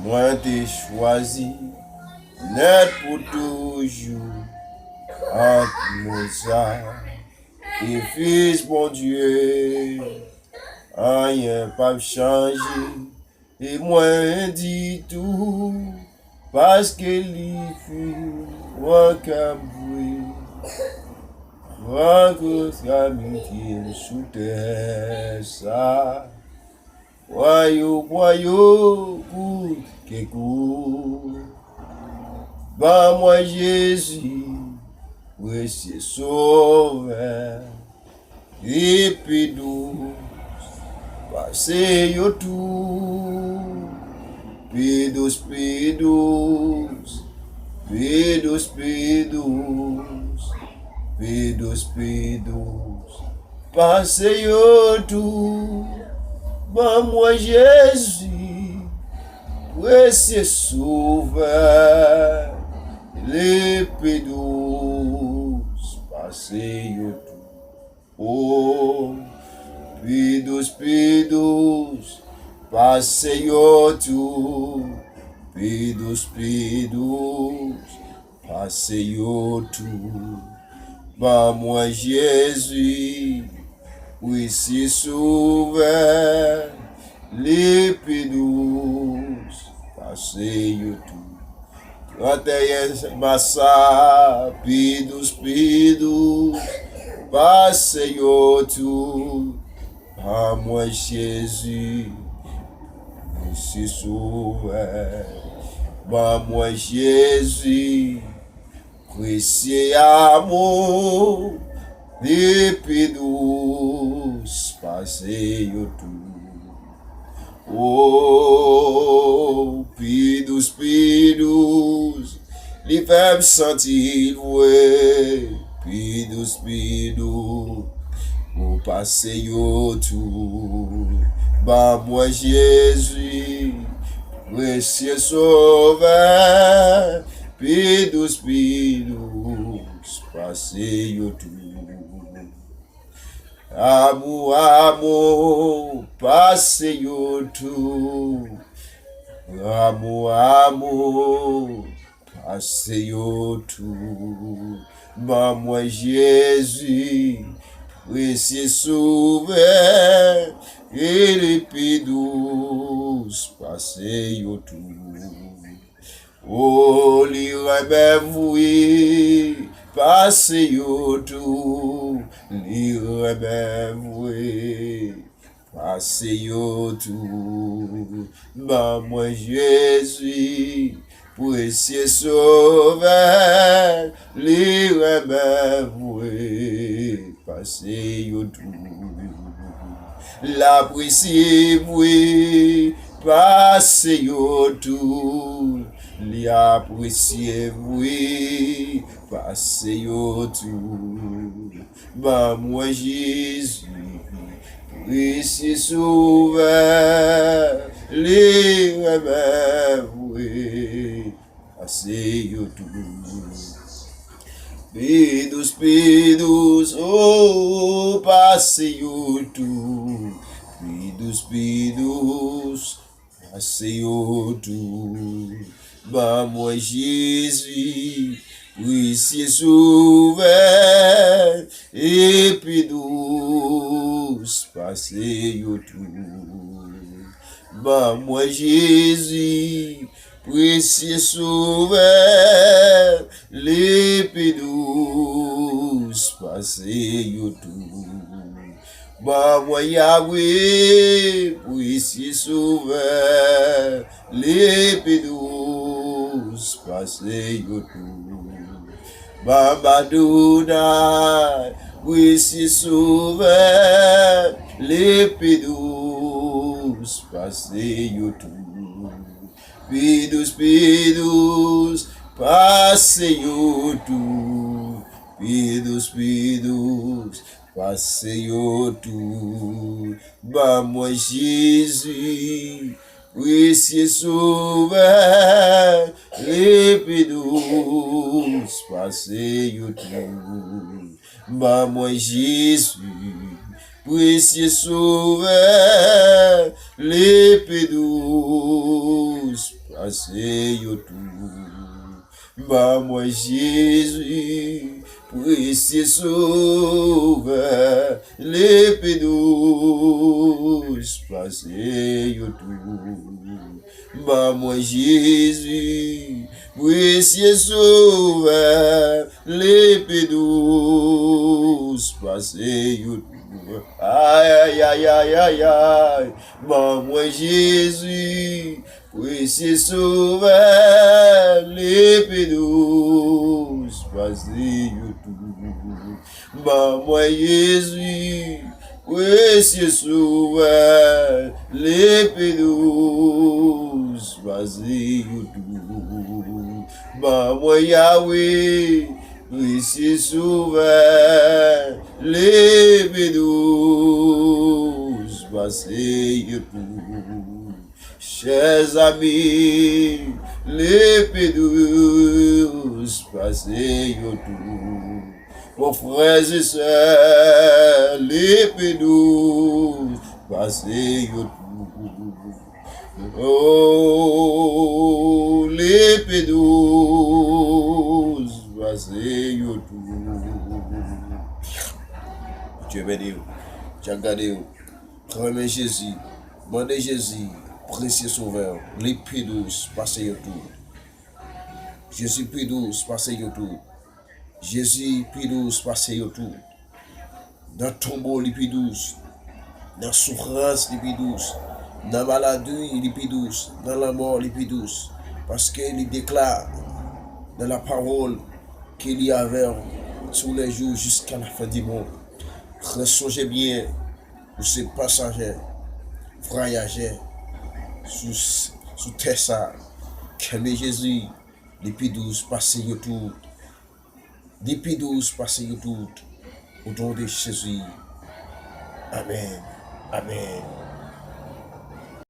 Moi t'ai choisi, net pour toujours, entre Mozart et Fils bon Dieu. Rien pas changé, et moi dit tout, parce qu'il fut moi caboué. Votre amitié sous terre, ça. Voyou, pour que court. Bah, moi, Jésus, oui, c'est sauveur. Et puis, douce, passez yo tout. Puis douce, puis douce. Puis douce, puis douce. Puis douce, puis douce. Passez yo tout. Bah, moi, Jésus, précieux sauveur, l'épée douce, passez yo tout. Oh, puis douce, passez yo tout. Puis douce, passez yo tout. Bah, moi, Jésus, oui, c'est sauveur, l'épée douce, passez yo tout. 31 massa, puis douce, passez yo tout. Ah, moi, Jésus, oui, c'est sauveur. Bah, moi, Jésus, précieux amour, l'épée douce, passez yo tout. Oh, puis douce, les femmes sentir, ouais. Puis douce, vous passez yo tout. Bah, moi, Jésus, précieux sauveur, puis douce, passez yo tout. Amour, amour, passez yo tout. Amour, amour, passez yo tout. Bah, moi, Jésus, précieux sauveur, et l'épée douce, passez yo tout. Oh, l'irrémévoué, passez yo tout. L'irrémévoué, passez yo tout. Bah, moi, Jésus, précieux sauveur, l'irrémévoué, passez yo tout. L'apprécié, oui, passez yo tout. L'apprécié, oui, passez yo tout. Bah, moi, Jésus, précieux sauveur, l'irrémévoué, passez yo tout. Puis douce, oh, passez yo tout. Puis douce, passez yo tout. Bah, moi, Jésus, oui, c'est sauveur, et puis douce, passez yo tout. Bah, moi, Jésus, précieux sauveur, l'épée douce, passez yo tout. Bah, moi, Yahweh, précieux sauveur, l'épée douce, passez yo tout. Bah, Adonai, précieux sauveur, l'épée douce, passez yo tout. Puis douce, passez yo tout. Puis douce, passez yo tout. Bah, moi, Jésus, précieux sauveur, l'épée douce, passez yo tout. Bah, moi, Jésus, précieux sauveur, l'épée douce, passé yo tout. Bah moi Jésus, précieux sauveur, l'épée douce, passé yo tout. Bah moi Jésus, précieux sauveur, l'épée douce, passé yo tout. Aïe, aïe, aïe, aïe, aïe, bah moi Jésus, précieux sauveur, l'épée douce, passé yo tout. Bah moi Jésus, précieux sauveur, l'épée douce, passé yo tout. Bah moi Yahweh, précieux sauveur, l'épée douce, passé yo tout. Chers amis, l'épée douce, passé yo tout. Mon frères et sœurs, l'épée douce, passé yo tout. Oh, l'épée douce, passé yo tout. Dieu béni, tu as gardé, remets Jésus, demandez Jésus, précieux sauveur, l'épée douce, passé yo tout. Jésus, plus douce, passé yo tout. Jésus, plus douce, passé yo tout. Dans le tombeau, les plus douce. Dans la souffrance, les plus douce. Dans la maladie, les plus douce. Dans la mort, les plus douce. Parce qu'il déclare dans la parole qu'il y avait tous les jours jusqu'à la fin du monde. Ressongez bien pour ces passagers, voyageurs, sous terre ça. Qu'aimez Jésus, les plus douce, passez yo tout. Depuis 12, passez tout au nom de Jésus. Amen. Amen.